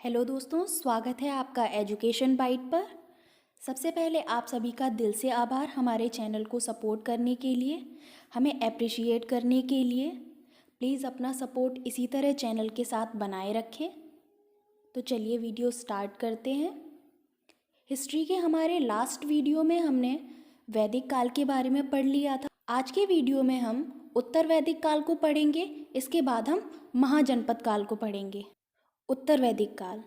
Hello दोस्तों, स्वागत है आपका एजुकेशन बाइट पर। सबसे पहले आप सभी का दिल से आभार हमारे चैनल को सपोर्ट करने के लिए, हमें अप्रिशिएट करने के लिए। प्लीज़ अपना सपोर्ट इसी तरह चैनल के साथ बनाए रखें। तो चलिए वीडियो स्टार्ट करते हैं। हिस्ट्री के हमारे लास्ट वीडियो में हमने वैदिक काल के बारे में पढ़ लिया था। आज के वीडियो में हम उत्तर वैदिक काल को पढ़ेंगे, इसके बाद हम महाजनपद काल को पढ़ेंगे। उत्तर वैदिक काल,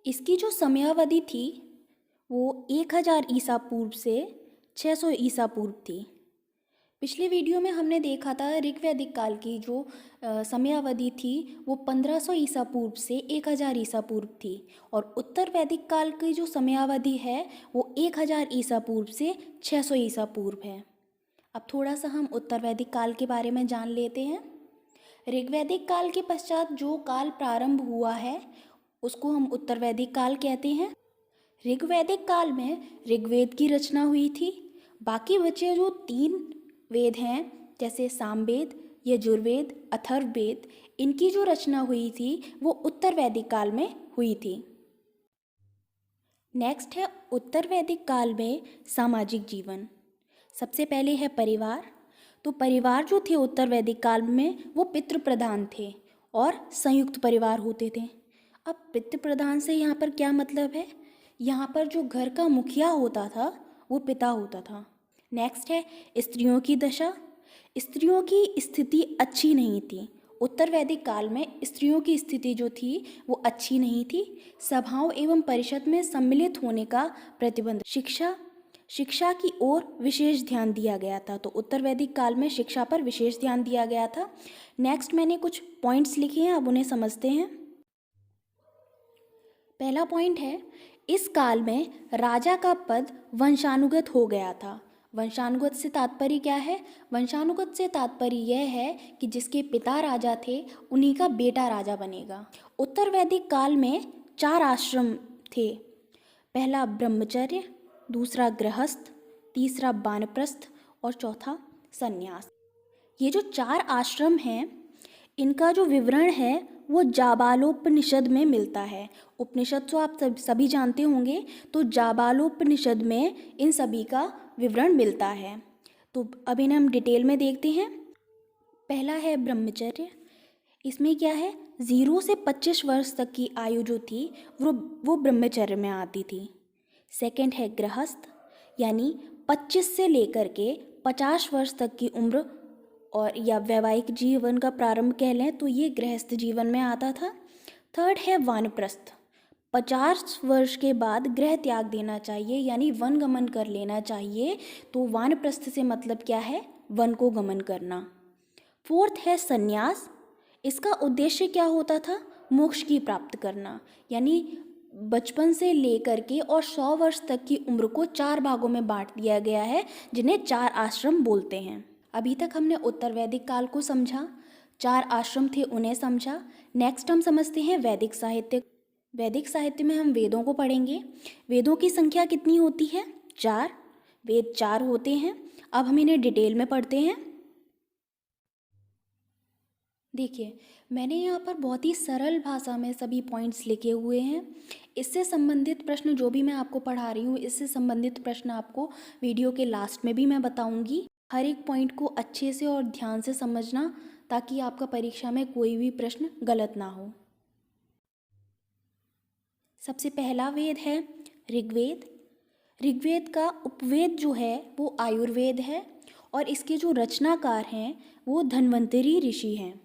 इसकी जो समयावधि थी वो 1000 ईसा पूर्व से 600 ईसा पूर्व थी। पिछले वीडियो में हमने देखा था ऋग्वैदिक काल की जो समयावधि थी वो 1500 ईसा पूर्व से 1000 ईसा पूर्व थी, और उत्तर वैदिक काल की जो समयावधि है वो 1000 ईसा पूर्व से 600 ईसा पूर्व है। अब थोड़ा सा हम उत्तर वैदिक काल के बारे में जान लेते हैं। ऋग्वैदिक काल के पश्चात जो काल प्रारंभ हुआ है उसको हम उत्तर वैदिक काल कहते हैं। ऋग्वैदिक काल में ऋग्वेद की रचना हुई थी। बाकी बचे जो 3 वेद हैं जैसे सामवेद, यजुर्वेद, अथर्ववेद, इनकी जो रचना हुई थी वो उत्तर वैदिक काल में हुई थी। नेक्स्ट है उत्तर वैदिक काल में सामाजिक जीवन। सबसे पहले है परिवार। तो परिवार जो थे उत्तर वैदिक काल में वो पितृ प्रधान थे और संयुक्त परिवार होते थे। अब पितृ प्रधान से यहाँ पर क्या मतलब है? यहाँ पर जो घर का मुखिया होता था वो पिता होता था। नेक्स्ट है स्त्रियों की दशा। स्त्रियों की स्थिति अच्छी नहीं थी। उत्तर वैदिक काल में स्त्रियों की स्थिति जो थी वो अच्छी नहीं थी। सभाओं एवं परिषद में सम्मिलित होने का प्रतिबंध। शिक्षा की ओर विशेष ध्यान दिया गया था। तो उत्तर वैदिक काल में शिक्षा पर विशेष ध्यान दिया गया था। नेक्स्ट मैंने कुछ पॉइंट्स लिखे हैं, अब उन्हें समझते हैं। पहला पॉइंट है, इस काल में राजा का पद वंशानुगत हो गया था। वंशानुगत से तात्पर्य क्या है? वंशानुगत से तात्पर्य यह है कि जिसके पिता राजा थे उन्हीं का बेटा राजा बनेगा। उत्तर वैदिक काल में 4 आश्रम थे। पहला ब्रह्मचर्य, दूसरा गृहस्थ, तीसरा वानप्रस्थ और चौथा संन्यास। ये जो 4 आश्रम हैं इनका जो विवरण है वो जाबालोपनिषद में मिलता है। उपनिषद तो आप सभी जानते होंगे, तो जाबालोपनिषद में इन सभी का विवरण मिलता है। तो अब इन्हें हम डिटेल में देखते हैं। पहला है ब्रह्मचर्य। इसमें क्या है, 0 से 25 वर्ष तक की आयु जो थी वो ब्रह्मचर्य में आती थी। सेकंड है गृहस्थ, यानी 25 से लेकर के 50 वर्ष तक की उम्र और या वैवाहिक जीवन का प्रारंभ कह लें तो ये गृहस्थ जीवन में आता था। थर्ड है वानप्रस्थ। 50 वर्ष के बाद गृह त्याग देना चाहिए, यानी वन गमन कर लेना चाहिए। तो वानप्रस्थ से मतलब क्या है? वन को गमन करना। फोर्थ है संन्यास। इसका उद्देश्य क्या होता था? मोक्ष की प्राप्त करना, यानी बचपन से लेकर के और 100 वर्ष तक की उम्र को 4 भागों में बांट दिया गया है, जिन्हें 4 आश्रम बोलते हैं। अभी तक हमने उत्तर वैदिक काल को समझा, 4 आश्रम थे उन्हें समझा। नेक्स्ट हम समझते हैं वैदिक साहित्य। वैदिक साहित्य में हम वेदों को पढ़ेंगे। वेदों की संख्या कितनी होती है? 4। वेद 4 होते हैं। अब हम इन्हें डिटेल में पढ़ते हैं। देखिए, मैंने यहाँ पर बहुत ही सरल भाषा में सभी पॉइंट्स लिखे हुए हैं। इससे संबंधित प्रश्न जो भी मैं आपको पढ़ा रही हूँ, इससे संबंधित प्रश्न आपको वीडियो के लास्ट में भी मैं बताऊँगी। हर एक पॉइंट को अच्छे से और ध्यान से समझना, ताकि आपका परीक्षा में कोई भी प्रश्न गलत ना हो। सबसे पहला वेद है ऋग्वेद। ऋग्वेद का उपवेद जो है वो आयुर्वेद है, और इसके जो रचनाकार हैं वो धन्वंतरी ऋषि हैं।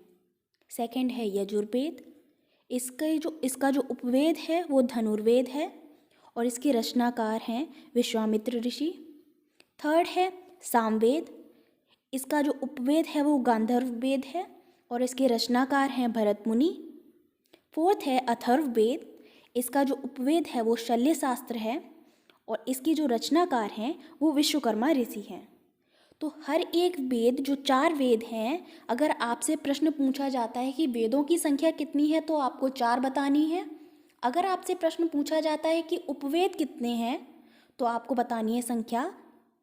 सेकंड है यजुर्वेद। इसका जो उपवेद है वो धनुर्वेद है, और इसके रचनाकार हैं विश्वामित्र ऋषि। थर्ड है सामवेद। इसका जो उपवेद है वो गांधर्व वेद है, और इसके रचनाकार हैं भरत मुनि। फोर्थ है अथर्ववेद। इसका जो उपवेद है वो शल्य शास्त्र है, और इसके जो रचनाकार हैं वो विश्वकर्मा ऋषि हैं। तो हर एक वेद, जो 4 वेद हैं, अगर आपसे प्रश्न पूछा जाता है कि वेदों की संख्या कितनी है तो आपको 4 बतानी है। अगर आपसे प्रश्न पूछा जाता है कि उपवेद कितने हैं तो आपको बतानी है संख्या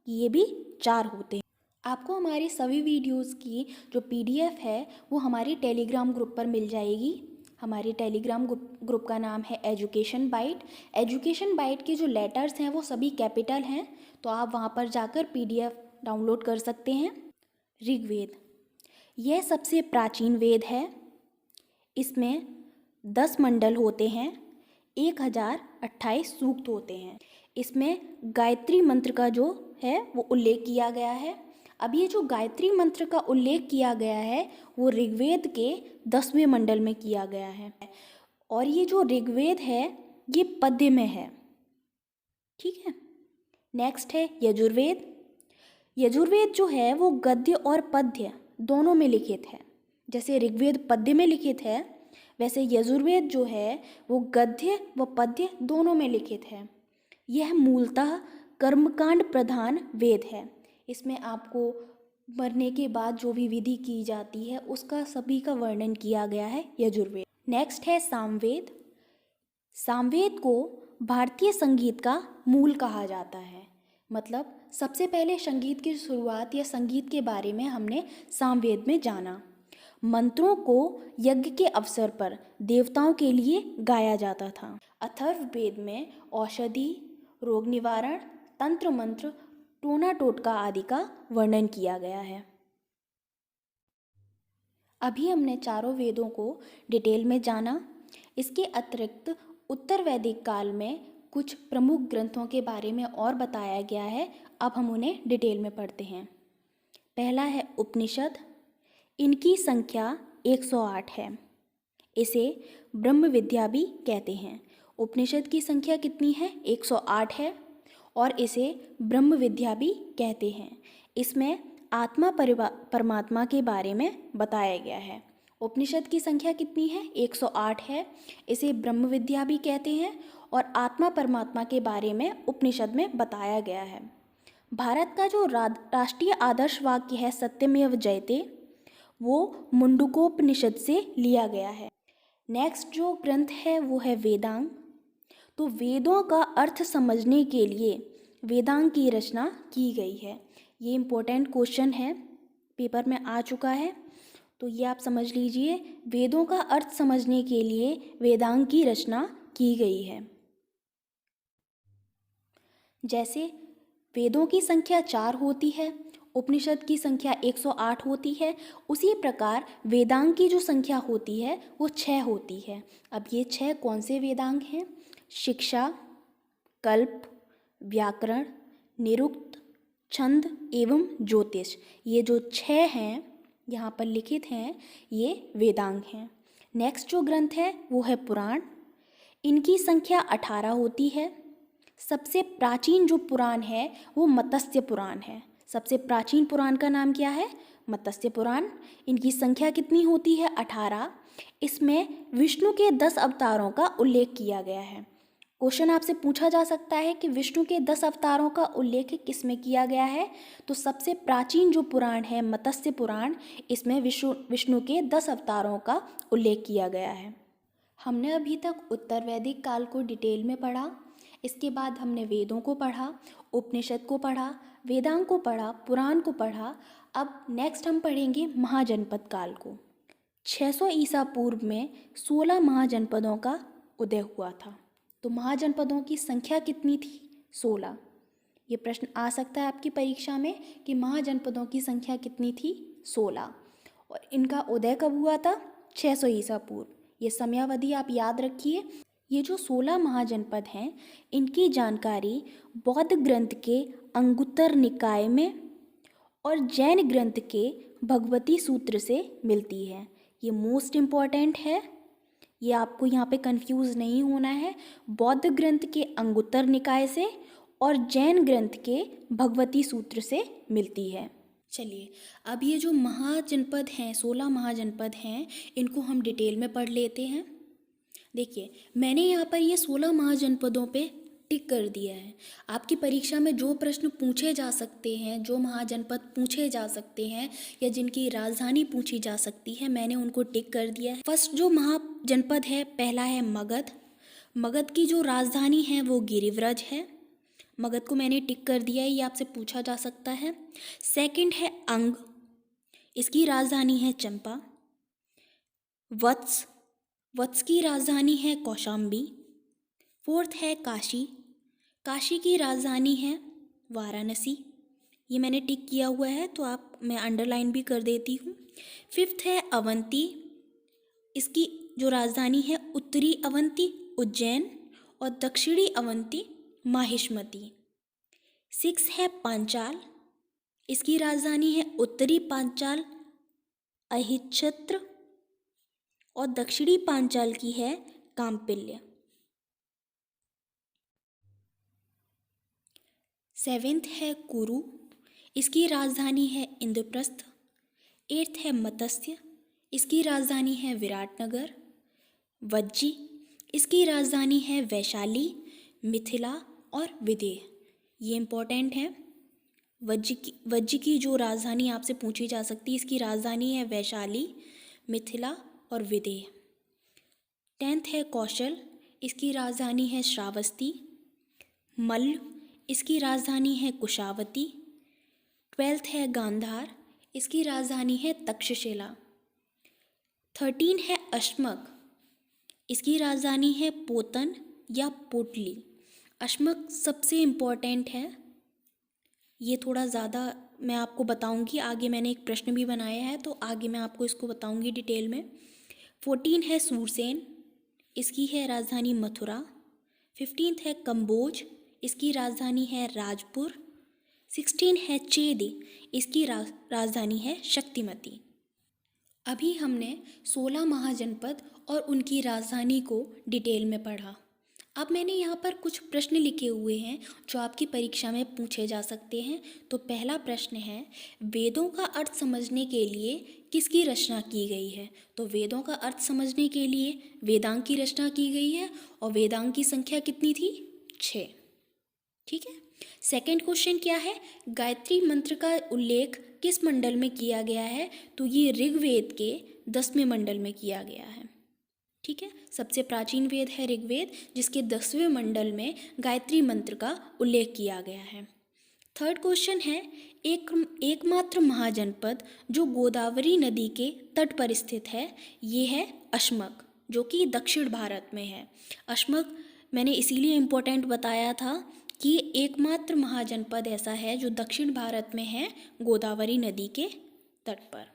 कि ये भी 4 होते हैं। आपको हमारी सभी वीडियोस की जो PDF है वो हमारी टेलीग्राम ग्रुप पर मिल जाएगी। हमारे टेलीग्राम ग्रुप का नाम है एजुकेशन बाइट। एजुकेशन बाइट के जो लेटर्स हैं वो सभी कैपिटल हैं, तो आप वहाँ पर जाकर पीडीएफ डाउनलोड कर सकते हैं। ऋग्वेद, यह सबसे प्राचीन वेद है। इसमें 10 मंडल होते हैं, 1028 सूक्त होते हैं। इसमें गायत्री मंत्र का जो है वो उल्लेख किया गया है। अब ये जो गायत्री मंत्र का उल्लेख किया गया है वो ऋग्वेद के 10वें मंडल में किया गया है, और ये जो ऋग्वेद है ये पद्य में है। ठीक है। नेक्स्ट है यजुर्वेद। यजुर्वेद जो है वो गद्य और पद्य दोनों में लिखित है। जैसे ऋग्वेद पद्य में लिखित है, वैसे यजुर्वेद जो है वो गद्य व पद्य दोनों में लिखित है। यह मूलतः कर्मकांड प्रधान वेद है। इसमें आपको मरने के बाद जो भी विधि की जाती है उसका सभी का वर्णन किया गया है यजुर्वेद। नेक्स्ट है सामवेद। सामवेद को भारतीय संगीत का मूल कहा जाता है। मतलब सबसे पहले संगीत की शुरुआत या संगीत के बारे में हमने सामवेद में जाना। मंत्रों को यज्ञ के अवसर पर देवताओं के लिए गाया जाता था। अथर्ववेद में औषधि, रोग निवारण, तंत्र मंत्र, टोना टोटका आदि का वर्णन किया गया है। अभी हमने चारों वेदों को डिटेल में जाना। इसके अतिरिक्त उत्तर वैदिक काल में कुछ प्रमुख ग्रंथों के बारे में और बताया गया है। अब हम उन्हें डिटेल में पढ़ते हैं। पहला है उपनिषद। इनकी संख्या 108 है। इसे ब्रह्म विद्या भी कहते हैं। उपनिषद की संख्या कितनी है? 108 है, और इसे ब्रह्म विद्या भी कहते हैं। इसमें आत्मा परमात्मा के बारे में बताया गया है। उपनिषद की संख्या कितनी है? 108 है। इसे ब्रह्म विद्या भी कहते हैं, और आत्मा परमात्मा के बारे में उपनिषद में बताया गया है। भारत का जो राष्ट्रीय आदर्श वाक्य है सत्यमेव जयते, वो मुंडकोपनिषद से लिया गया है। नेक्स्ट जो ग्रंथ है वो है वेदांग। तो वेदों का अर्थ समझने के लिए वेदांग की रचना की गई है। ये इम्पोर्टेंट क्वेश्चन है, पेपर में आ चुका है, तो ये आप समझ लीजिए। वेदों का अर्थ समझने के लिए वेदांग की रचना की गई है। जैसे वेदों की संख्या 4 होती है, उपनिषद की संख्या 108 होती है, उसी प्रकार वेदांग की जो संख्या होती है वो 6 होती है। अब ये 6 कौन से वेदांग हैं? शिक्षा, कल्प, व्याकरण, निरुक्त, छंद एवं ज्योतिष। ये जो 6 हैं यहाँ पर लिखित हैं, ये वेदांग हैं। नेक्स्ट जो ग्रंथ है वो है पुराण। इनकी संख्या 18 होती है। सबसे प्राचीन जो पुराण है वो मत्स्य पुराण है। सबसे प्राचीन पुराण का नाम क्या है? मत्स्य पुराण। इनकी संख्या कितनी होती है? 18। इसमें विष्णु के 10 अवतारों का उल्लेख किया गया है। क्वेश्चन आपसे पूछा जा सकता है कि विष्णु के 10 अवतारों का उल्लेख किस में किया गया है? तो सबसे प्राचीन जो पुराण है मत्स्य पुराण, इसमें विष्णु के 10 अवतारों का उल्लेख किया गया है। हमने अभी तक उत्तर वैदिक काल को डिटेल में पढ़ा। इसके बाद हमने वेदों को पढ़ा, उपनिषद को पढ़ा, वेदांग को पढ़ा, पुराण को पढ़ा। अब नेक्स्ट हम पढ़ेंगे महाजनपद काल को। 600 ईसा पूर्व में 16 महाजनपदों का उदय हुआ था। तो महाजनपदों की संख्या कितनी थी? 16। ये प्रश्न आ सकता है आपकी परीक्षा में कि महाजनपदों की संख्या कितनी थी? 16। और इनका उदय कब हुआ था? 600 ईसा पूर्व। ये समयावधि आप याद रखिए। ये जो 16 महाजनपद हैं, इनकी जानकारी बौद्ध ग्रंथ के अंगुत्तर निकाय में और जैन ग्रंथ के भगवती सूत्र से मिलती है। ये मोस्ट इम्पॉर्टेंट है, ये आपको यहाँ पे कंफ्यूज नहीं होना है। बौद्ध ग्रंथ के अंगुत्तर निकाय से और जैन ग्रंथ के भगवती सूत्र से मिलती है। चलिए, अब ये जो महाजनपद हैं, 16 महाजनपद हैं, इनको हम डिटेल में पढ़ लेते हैं। देखिए, मैंने यहाँ पर ये 16 महाजनपदों पे टिक कर दिया है। आपकी परीक्षा में जो प्रश्न पूछे जा सकते हैं, जो महाजनपद पूछे जा सकते हैं या जिनकी राजधानी पूछी जा सकती है, मैंने उनको टिक कर दिया है। फर्स्ट जो महाजनपद है, पहला है मगध। मगध की जो राजधानी है वो गिरिव्रज है। मगध को मैंने टिक कर दिया है, ये आपसे पूछा जा सकता है। सेकंड है अंग, इसकी राजधानी है चंपा। वत्स, वत्स की राजधानी है कौशाम्बी। फोर्थ है काशी, काशी की राजधानी है वाराणसी। ये मैंने टिक किया हुआ है तो मैं अंडरलाइन भी कर देती हूँ। फिफ्थ है अवंती, इसकी जो राजधानी है उत्तरी अवंती उज्जैन और दक्षिणी अवंती माहिष्मती। सिक्स है पांचाल, इसकी राजधानी है उत्तरी पांचाल अहिच्छत्र और दक्षिणी पांचाल की है काम्पिल्य। सेवेंथ है कुरु, इसकी राजधानी है इंद्रप्रस्थ। एट्थ है मत्स्य, इसकी राजधानी है विराटनगर। वज्जी, इसकी राजधानी है वैशाली, मिथिला और विदेह। ये इम्पोर्टेंट है। वज्जी की जो राजधानी आपसे पूछी जा सकती है, इसकी राजधानी है वैशाली, मिथिला और विदेह। टेंथ है कौशल, इसकी राजधानी है श्रावस्ती। मल्ल, इसकी राजधानी है कुशावती। ट्वेल्थ है गांधार, इसकी राजधानी है तक्षशिला। 13 है अश्मक, इसकी राजधानी है पोतन या पोटली। अश्मक सबसे इम्पोर्टेंट है, ये थोड़ा ज़्यादा मैं आपको बताऊंगी आगे। मैंने एक प्रश्न भी बनाया है तो आगे मैं आपको इसको बताऊंगी डिटेल में। 14 है सूरसेन, इसकी है राजधानी मथुरा। 15 है कंबोज, इसकी राजधानी है राजपुर। 16 है चेदी, इसकी राजधानी है शक्तिमती। अभी हमने 16 महाजनपद और उनकी राजधानी को डिटेल में पढ़ा। अब मैंने यहाँ पर कुछ प्रश्न लिखे हुए हैं जो आपकी परीक्षा में पूछे जा सकते हैं। तो पहला प्रश्न है, वेदों का अर्थ समझने के लिए किसकी रचना की गई है? तो वेदों का अर्थ समझने के लिए वेदांग की रचना की गई है और वेदांग की संख्या कितनी थी? 6। ठीक है। सेकंड क्वेश्चन क्या है, गायत्री मंत्र का उल्लेख किस मंडल में किया गया है? तो ये ऋग्वेद के 10वें मंडल में किया गया है। ठीक है, सबसे प्राचीन वेद है ऋग्वेद, जिसके 10वें मंडल में गायत्री मंत्र का उल्लेख किया गया है। थर्ड क्वेश्चन है, एकमात्र महाजनपद जो गोदावरी नदी के तट पर स्थित है, ये है अश्मक, जो कि दक्षिण भारत में है। अश्मक मैंने इसीलिए इम्पोर्टेंट बताया था कि एकमात्र महाजनपद ऐसा है जो दक्षिण भारत में है, गोदावरी नदी के तट पर।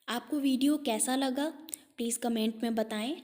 आपको वीडियो कैसा लगा प्लीज़ कमेंट में बताएं।